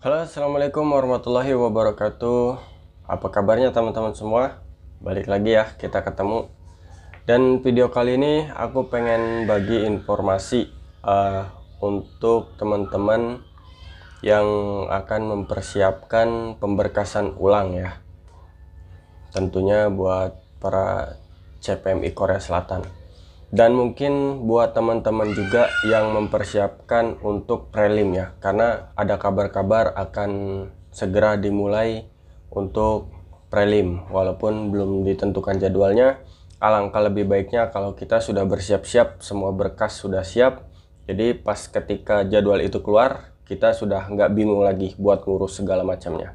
Halo, assalamualaikum warahmatullahi wabarakatuh. Apa kabarnya teman-teman semua? Balik lagi ya, kita ketemu. Dan video kali ini aku pengen bagi informasi untuk teman-teman yang akan mempersiapkan pemberkasan ulang ya. Tentunya buat para CPMI Korea Selatan. Dan mungkin buat teman-teman juga yang mempersiapkan untuk prelim ya, karena ada kabar-kabar akan segera dimulai untuk prelim, walaupun belum ditentukan jadwalnya. Alangkah lebih baiknya kalau kita sudah bersiap-siap, semua berkas sudah siap, jadi pas ketika jadwal itu keluar, kita sudah nggak bingung lagi buat ngurus segala macamnya.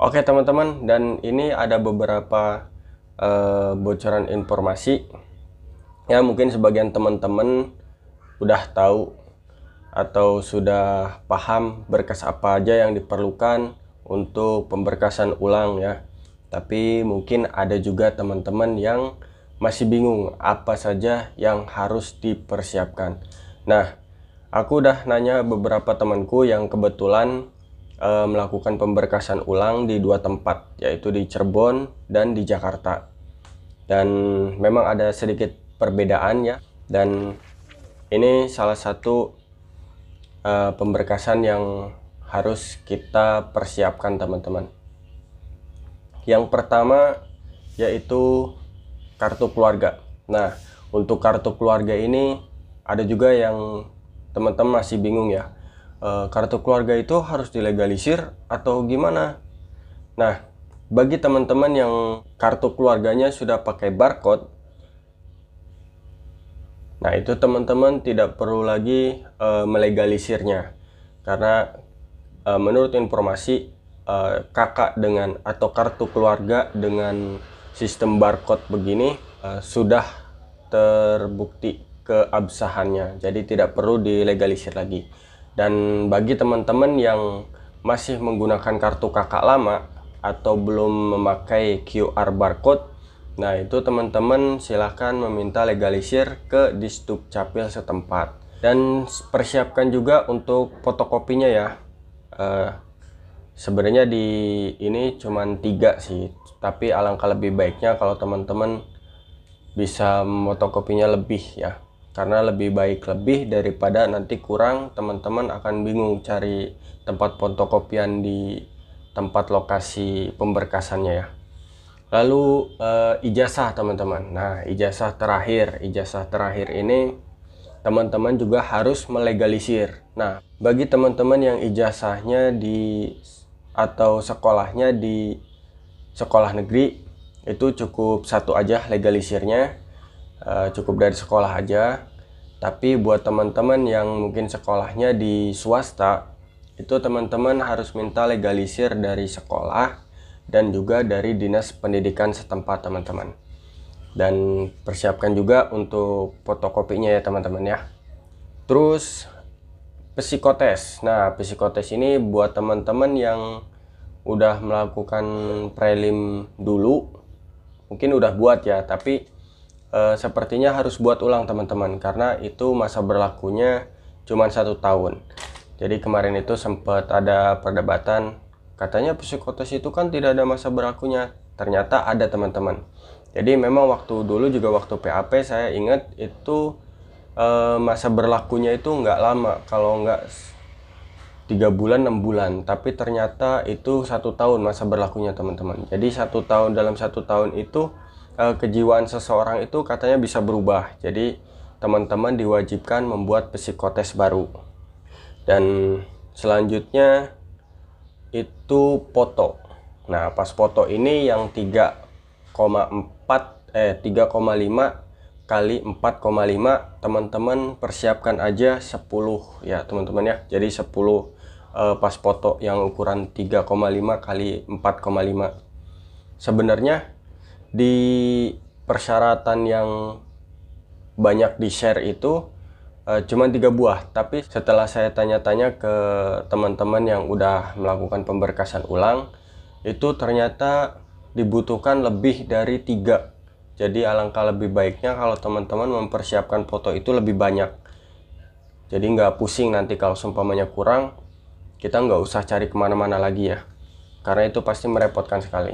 Oke teman-teman, dan ini ada beberapa bocoran informasi. Ya, mungkin sebagian teman-teman udah tahu atau sudah paham berkas apa aja yang diperlukan untuk pemberkasan ulang ya. Tapi mungkin ada juga teman-teman yang masih bingung apa saja yang harus dipersiapkan. Nah, aku udah nanya beberapa temanku yang kebetulan melakukan pemberkasan ulang di dua tempat, yaitu di Cirebon dan di Jakarta. Dan memang ada sedikit perbedaan ya, dan ini salah satu pemberkasan yang harus kita persiapkan teman-teman. Yang pertama yaitu kartu keluarga. Nah, untuk kartu keluarga ini ada juga yang teman-teman masih bingung ya, kartu keluarga itu harus dilegalisir atau gimana. Nah, bagi teman-teman yang kartu keluarganya sudah pakai barcode, nah itu teman-teman tidak perlu lagi melegalisirnya, karena menurut informasi kakak dengan atau kartu keluarga dengan sistem barcode begini sudah terbukti keabsahannya, jadi tidak perlu dilegalisir lagi. Dan bagi teman-teman yang masih menggunakan kartu kakak lama atau belum memakai QR barcode, nah itu teman-teman silahkan meminta legalisir ke Disdukcapil setempat. Dan persiapkan juga untuk fotokopinya ya. Sebenarnya di ini cuman 3 sih, tapi alangkah lebih baiknya kalau teman-teman bisa fotokopinya lebih ya, karena lebih baik lebih daripada nanti kurang, teman-teman akan bingung cari tempat fotokopian di tempat lokasi pemberkasannya ya. Lalu ijazah teman-teman. Nah, ijazah terakhir ini teman-teman juga harus melegalisir. Nah, bagi teman-teman yang ijazahnya atau sekolahnya di sekolah negeri, itu cukup satu aja legalisirnya, cukup dari sekolah aja. Tapi buat teman-teman yang mungkin sekolahnya di swasta, itu teman-teman harus minta legalisir dari sekolah dan juga dari dinas pendidikan setempat teman-teman. Dan persiapkan juga untuk fotokopinya ya teman-teman ya. Terus psikotes. Nah, psikotes ini buat teman-teman yang udah melakukan prelim dulu, mungkin udah buat ya, tapi sepertinya harus buat ulang teman-teman, karena itu masa berlakunya cuma 1 tahun. Jadi kemarin itu sempat ada perdebatan, katanya psikotes itu kan tidak ada masa berlakunya. Ternyata ada teman-teman. Jadi memang waktu dulu juga waktu PAP saya ingat itu masa berlakunya itu nggak lama, kalau nggak 3 bulan 6 bulan, tapi ternyata itu 1 tahun masa berlakunya teman-teman. Jadi 1 tahun, dalam 1 tahun itu kejiwaan seseorang itu katanya bisa berubah. Jadi teman-teman diwajibkan membuat psikotes baru. Dan selanjutnya itu foto. Nah, pas foto ini yang 3,5 kali 4,5 teman-teman persiapkan aja 10 ya teman-teman ya. Jadi 10 pas foto yang ukuran 3,5 kali 4,5. Sebenarnya di persyaratan yang banyak di share itu cuma 3 buah, tapi setelah saya tanya-tanya ke teman-teman yang udah melakukan pemberkasan ulang, itu ternyata dibutuhkan lebih dari 3. Jadi alangkah lebih baiknya kalau teman-teman mempersiapkan foto itu lebih banyak, jadi nggak pusing nanti kalau seumpamanya kurang. kita nggak usah cari kemana-mana lagi ya, karena itu pasti merepotkan sekali.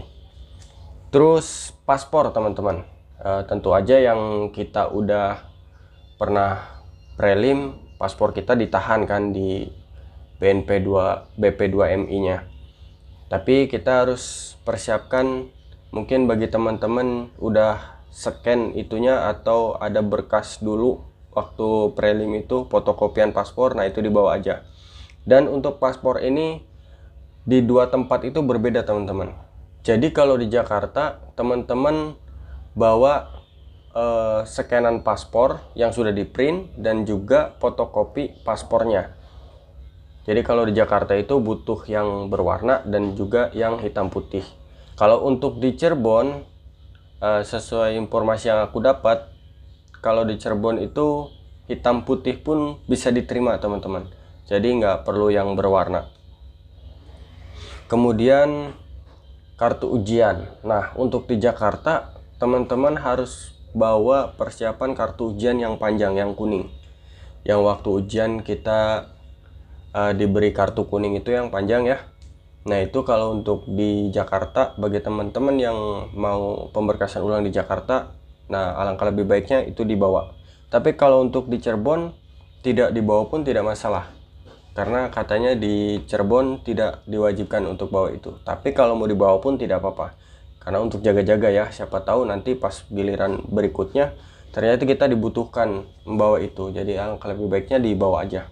Terus paspor teman-teman, tentu aja yang kita udah pernah prelim, paspor kita ditahan kan di BP2MI nya. Tapi kita harus persiapkan, mungkin bagi teman-teman udah scan itunya atau ada berkas dulu waktu prelim itu, fotokopian paspor, nah itu dibawa aja. Dan untuk paspor ini di dua tempat itu berbeda teman-teman. Jadi kalau di Jakarta teman-teman bawa scanan paspor yang sudah di print dan juga fotokopi paspornya. Jadi kalau di Jakarta itu butuh yang berwarna dan juga yang hitam putih. Kalau untuk di Cirebon, sesuai informasi yang aku dapat, kalau di Cirebon itu hitam putih pun bisa diterima teman-teman. Jadi nggak perlu yang berwarna. Kemudian kartu ujian. Nah untuk di Jakarta teman-teman harus bawa persiapan kartu ujian yang panjang, yang kuning. Yang waktu ujian kita diberi kartu kuning itu yang panjang ya. Nah itu kalau untuk di Jakarta, bagi teman-teman yang mau pemberkasan ulang di Jakarta, nah alangkah lebih baiknya itu dibawa. Tapi kalau untuk di Cirebon tidak dibawa pun tidak masalah, karena katanya di Cirebon tidak diwajibkan untuk bawa itu. Tapi kalau mau dibawa pun tidak apa-apa, karena untuk jaga-jaga ya, siapa tahu nanti pas giliran berikutnya ternyata kita dibutuhkan membawa itu, jadi alangkah lebih baiknya dibawa aja.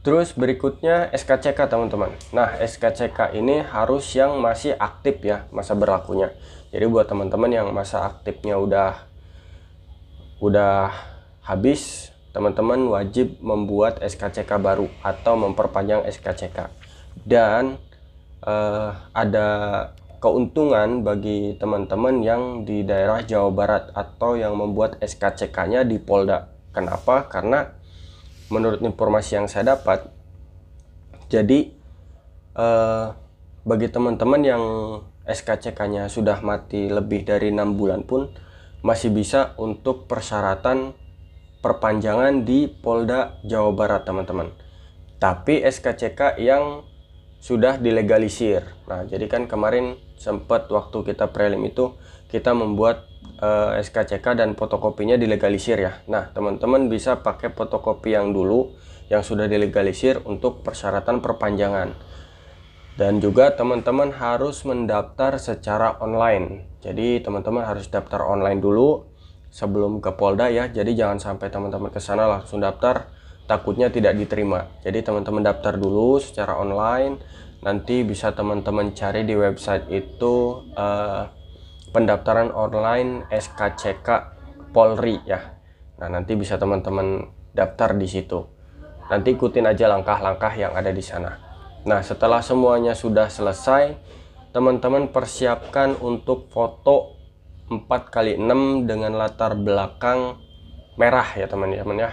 Terus berikutnya SKCK teman-teman. Nah SKCK ini harus yang masih aktif ya masa berlakunya. Jadi buat teman-teman yang masa aktifnya udah habis, teman-teman wajib membuat SKCK baru atau memperpanjang SKCK. Dan ada keuntungan bagi teman-teman yang di daerah Jawa Barat atau yang membuat SKCK-nya di Polda. Kenapa? Karena menurut informasi yang saya dapat, jadi bagi teman-teman yang SKCK-nya sudah mati lebih dari 6 bulan pun masih bisa untuk persyaratan perpanjangan di Polda Jawa Barat teman-teman. Tapi SKCK yang sudah dilegalisir. Nah jadi kan kemarin sempat waktu kita prelim itu kita membuat SKCK dan fotokopinya dilegalisir ya. Nah teman-teman bisa pakai fotokopi yang dulu yang sudah dilegalisir untuk persyaratan perpanjangan. Dan juga teman-teman harus mendaftar secara online. Jadi teman-teman harus daftar online dulu sebelum ke Polda ya. Jadi jangan sampai teman-teman ke sana langsung daftar, takutnya tidak diterima. Jadi teman-teman daftar dulu secara online. Nanti bisa teman-teman cari di website itu pendaftaran online SKCK Polri ya. Nah nanti bisa teman-teman daftar di situ. Nanti ikutin aja langkah-langkah yang ada di sana. Nah setelah semuanya sudah selesai, teman-teman persiapkan untuk foto 4x6 dengan latar belakang merah ya teman-teman ya.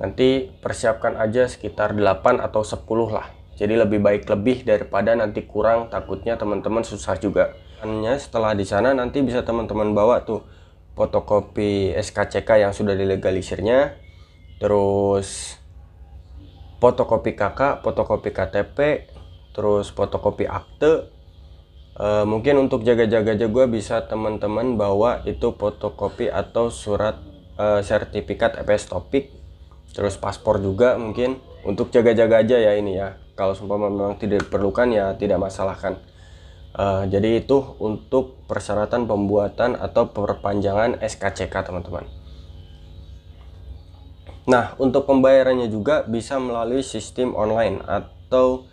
Nanti persiapkan aja sekitar 8 atau 10 lah. Jadi lebih baik lebih daripada nanti kurang, takutnya teman-teman susah juga. Hanya setelah di sana nanti bisa teman-teman bawa tuh fotokopi SKCK yang sudah dilegalisirnya, terus fotokopi KK, fotokopi KTP, terus fotokopi akte. Mungkin untuk jaga-jaga juga bisa teman-teman bawa itu fotokopi atau surat sertifikat EPS Topik, terus paspor juga mungkin untuk jaga-jaga aja ya ini ya. Kalau seumpama memang tidak diperlukan ya tidak masalah kan. Jadi itu untuk persyaratan pembuatan atau perpanjangan SKCK teman-teman. Nah untuk pembayarannya juga bisa melalui sistem online atau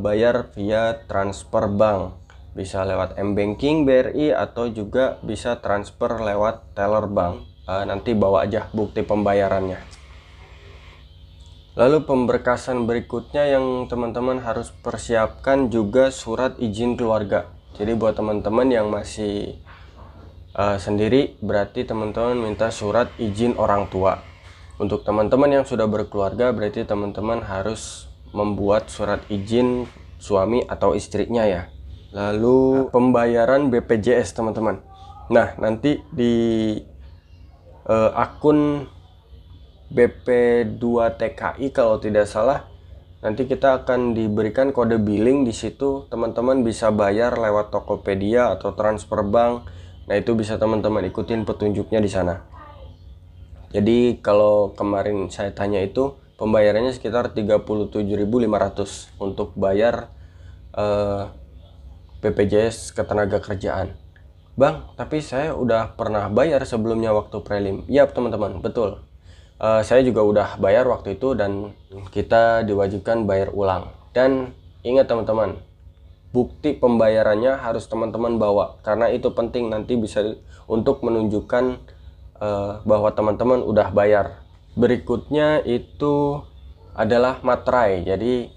bayar via transfer bank. Bisa lewat M-Banking BRI atau juga bisa transfer lewat teller bank. Nanti bawa aja bukti pembayarannya. Lalu pemberkasan berikutnya yang teman-teman harus persiapkan juga surat izin keluarga. Jadi buat teman-teman yang masih sendiri, berarti teman-teman minta surat izin orang tua. Untuk teman-teman yang sudah berkeluarga, berarti teman-teman harus membuat surat izin suami atau istrinya ya. Lalu pembayaran BPJS teman-teman. Nah nanti di akun BP2TKI kalau tidak salah nanti kita akan diberikan kode billing di situ. Teman-teman bisa bayar lewat Tokopedia atau transfer bank. Nah, itu bisa teman-teman ikutin petunjuknya di sana. Jadi kalau kemarin saya tanya itu pembayarannya sekitar 37.500 untuk bayar BPJS Ketenagakerjaan. Bang, tapi saya udah pernah bayar sebelumnya waktu prelim. Iya teman-teman, betul. Saya juga udah bayar waktu itu dan kita diwajibkan bayar ulang. Dan ingat teman-teman, bukti pembayarannya harus teman-teman bawa, karena itu penting nanti bisa untuk menunjukkan bahwa teman-teman udah bayar. Berikutnya itu adalah materai. Jadi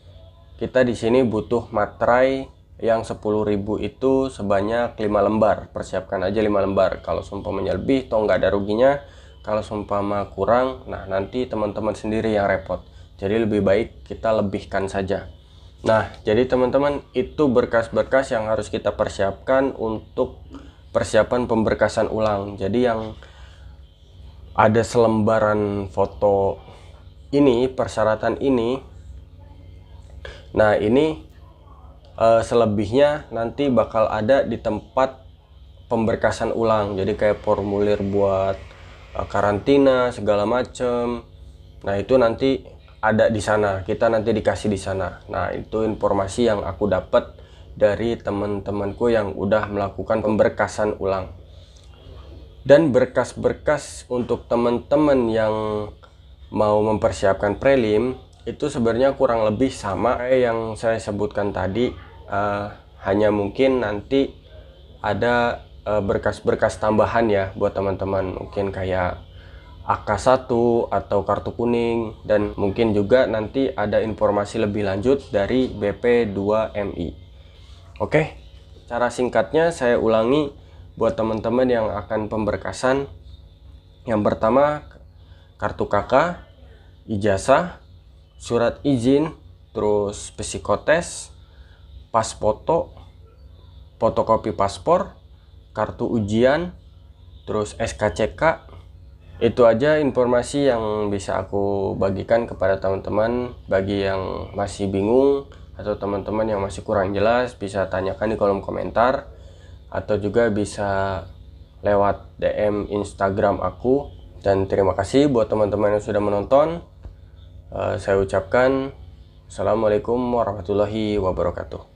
kita di sini butuh materai yang 10.000 itu sebanyak 5 lembar. Persiapkan aja 5 lembar. Kalau seumpamanya lebih toh nggak ada ruginya. Kalau seumpama kurang, nah nanti teman-teman sendiri yang repot. Jadi lebih baik kita lebihkan saja. Nah, jadi teman-teman, itu berkas-berkas yang harus kita persiapkan untuk persiapan pemberkasan ulang. Jadi yang ada selembaran foto ini, persyaratan ini. Nah, ini selebihnya nanti bakal ada di tempat pemberkasan ulang. Jadi kayak formulir buat karantina segala macem. Nah, itu nanti ada di sana, kita nanti dikasih di sana. Nah, itu informasi yang aku dapat dari teman-temanku yang udah melakukan pemberkasan ulang. Dan berkas-berkas untuk teman-teman yang mau mempersiapkan prelim itu sebenarnya kurang lebih sama kayak yang saya sebutkan tadi. Hanya mungkin nanti ada berkas-berkas tambahan ya buat teman-teman, mungkin kayak AK1 atau kartu kuning, dan mungkin juga nanti ada informasi lebih lanjut dari BP2MI. Oke, cara singkatnya saya ulangi buat teman-teman yang akan pemberkasan. Yang pertama, kartu KK, ijazah, surat izin, terus psikotes, pas foto, fotokopi paspor, kartu ujian, terus SKCK. Itu aja informasi yang bisa aku bagikan kepada teman-teman. Bagi yang masih bingung atau teman-teman yang masih kurang jelas, bisa tanyakan di kolom komentar atau juga bisa lewat DM Instagram aku. Dan terima kasih buat teman-teman yang sudah menonton. Saya ucapkan Assalamualaikum warahmatullahi wabarakatuh.